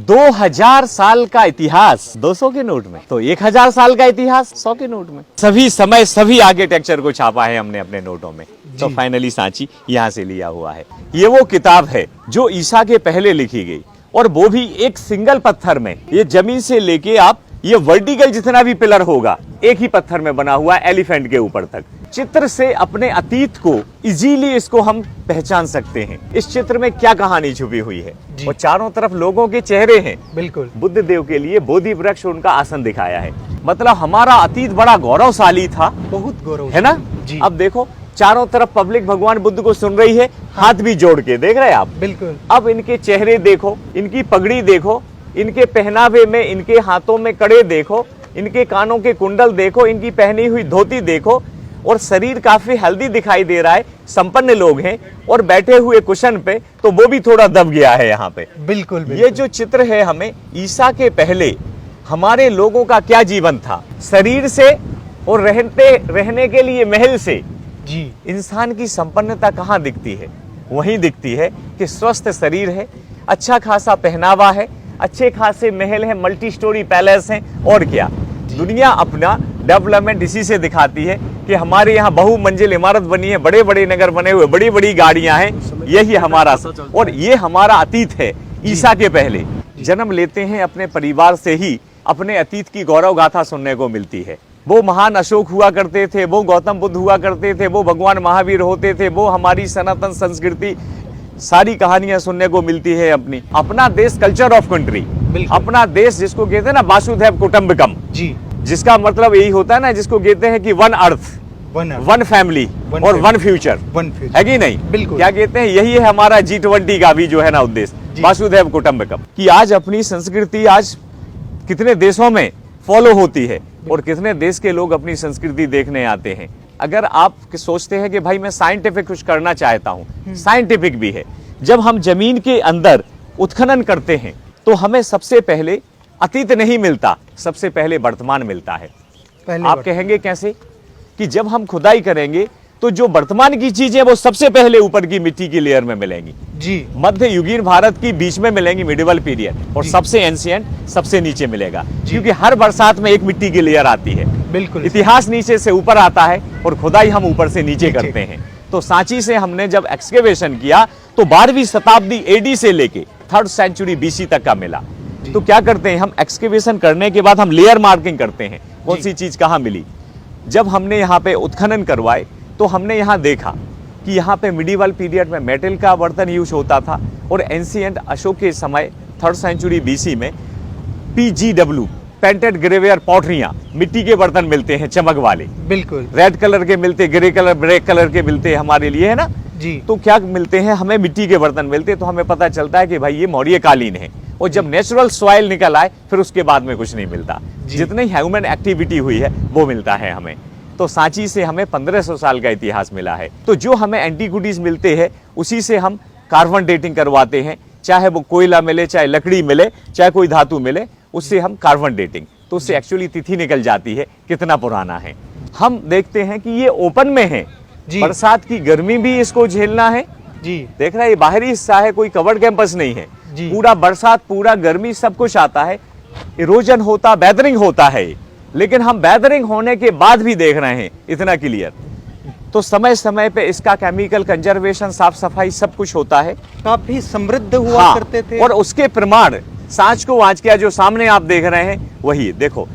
2000 साल का इतिहास 200 के नोट में, तो 1000 साल का इतिहास 100 के नोट में। सभी समय सभी आर्किटेक्चर को छापा है हमने अपने नोटों में। तो फाइनली सांची यहाँ से लिया हुआ है। ये वो किताब है जो ईसा के पहले लिखी गई, और वो भी एक सिंगल पत्थर में। ये जमीन से लेके आप ये वर्टिकल जितना भी पिलर होगा एक ही पत्थर में बना हुआ है, एलिफेंट के ऊपर तक। चित्र से अपने अतीत को इजीली इसको हम पहचान सकते हैं। इस चित्र में क्या कहानी छुपी हुई है, और चारों तरफ लोगों के चेहरे हैं। बिल्कुल बुद्ध देव के लिए बोधि वृक्ष उनका आसन दिखाया है। मतलब हमारा अतीत बड़ा गौरवशाली था, बहुत गौरव है ना। अब देखो चारों तरफ पब्लिक भगवान बुद्ध को सुन रही है, हाथ भी जोड़ के देख रहे हैं आप। बिल्कुल अब इनके चेहरे देखो, इनकी पगड़ी देखो, इनके पहनावे में, इनके हाथों में कड़े देखो, इनके कानों के कुंडल देखो, इनकी पहनी हुई धोती देखो, और शरीर काफी हेल्दी दिखाई दे रहा है। संपन्न लोग हैं, और बैठे हुए कुशन पे तो वो भी थोड़ा दब गया है यहाँ पे। बिल्कुल ये जो चित्र है हमें ईसा के पहले हमारे लोगों का क्या जीवन था, शरीर से और रहने के लिए महल से जी इंसान की संपन्नता कहाँ दिखती है? वहीं दिखती है कि स्वस्थ शरीर है, अच्छा खासा पहनावा है, अच्छे खासे महल है, मल्टी स्टोरी पैलेस है। और क्या दुनिया अपना डेवलपमेंट इसी से दिखाती है कि हमारे यहाँ बहुमंजिल इमारत बनी है, बड़े बड़े नगर बने हुए, बड़ी बड़ी गाड़ियां हैं। यही हमारा, और ये हमारा अतीत है। ईसा के पहले जन्म लेते हैं अपने परिवार से ही अपने अतीत की गौरव गाथा सुनने को मिलती है। वो महान अशोक हुआ करते थे, वो गौतम बुद्ध हुआ करते थे, वो भगवान महावीर होते थे, वो हमारी सनातन संस्कृति, सारी कहानियां सुनने को मिलती है। अपना देश कल्चर ऑफ कंट्री, अपना देश जिसको कहते हैं ना वासुधैव कुटुंबकम जी, जिसका मतलब यही होता है ना, जिसको कहते हैं कि वन अर्थ, वन फैमिली और वन फ्यूचर, है कि नहीं? बिल्कुल क्या कहते हैं, यही है हमारा G20 का भी जो है ना उद्देश्य, वासुधैव कुटुंबकम। कि आज अपनी संस्कृति आज कितने देशों में फॉलो होती है, और कितने देश के लोग अपनी संस्कृति देखने आते हैं। अगर आप सोचते हैं कि भाई मैं साइंटिफिक कुछ करना चाहता हूं, साइंटिफिक भी है। जब हम जमीन के अंदर उत्खनन करते हैं तो हमें सबसे पहले अतीत नहीं मिलता, सबसे पहले वर्तमान मिलता है। आप कहेंगे कैसे? कि जब हम खुदाई करेंगे तो जो वर्तमान की चीजें वो सबसे पहले ऊपर की मिट्टी की लेयर में मिलेंगी जी, मध्य युगीन भारत की बीच में मिलेंगी, मिडिवल पीरियड, और सबसे एंशिएंट सबसे नीचे मिलेगा, क्योंकि हर बरसात में एक मिट्टी की लेयर आती है। बिल्कुल इतिहास नीचे से ऊपर आता है और खुदाई हम ऊपर से नीचे करते हैं। तो सांची से हमने जब एक्सकेवेशन किया तो 12वीं शताब्दी AD से लेके 3rd सेंचुरी BC तक का मिला। तो क्या करते हैं हम, एक्सकेवेशन करने के बाद हम लेयर मार्किंग करते हैं, कौन सी चीज कहाँ मिली। जब हमने यहाँ पे उत्खनन करवाए तो हमने यहाँ देखा कि यहाँ पे मिडिवल पीरियड में मेटल का बर्तन यूज होता था, और एंशिएंट अशोक के समय 3rd सेंचुरी BC में PGW पेंटेड ग्रेवियर पॉटरियां, मिट्टी के बर्तन मिलते हैं चमक वाले। बिल्कुल रेड कलर के मिलते, ग्रे कलर, ब्लैक कलर के मिलते हैं हमारे लिए, है ना जी। तो क्या मिलते हैं हमें, मिट्टी के बर्तन मिलते हैं। तो हमें पता चलता है कि भाई ये मौर्य कालीन है। और जब नेचुरल सॉइल निकल आए फिर उसके बाद में कुछ नहीं मिलता, जितनी ह्यूमन एक्टिविटी हुई है वो मिलता है हमें। तो सांची से हमें 1500 साल का इतिहास मिला है। तो जो हमें एंटीक्विटीज मिलते हैं उसी से हम कार्बन डेटिंग करवाते हैं, चाहे वो कोयला मिले, चाहे लकड़ी मिले, चाहे कोई धातु मिले, उससे हम कार्बन डेटिंग, तो उससे एक्चुअली तिथि निकल जाती है कितना पुराना है। हम देखते हैं कि ये ओपन में है, बरसात की गर्मी भी इसको झेलना है जी। देख रहा है ये बाहरी हिस्सा है, कोई कवर्ड कैंपस नहीं है। पूरा बरसात, पूरा गर्मी, सब कुछ आता है, इरोजन होता, वेदरिंग होता है। लेकिन हम वेदरिंग होने के बाद भी देख रहे हैं इतना क्लियर। तो समय समय पे इसका केमिकल कंजर्वेशन, साफ सफाई सब कुछ होता है, काफी समृद्ध हुआ करते थे। और उसके प्रमाण सांच को आज क्या जो सामने आप देख रहे हैं वही देखो,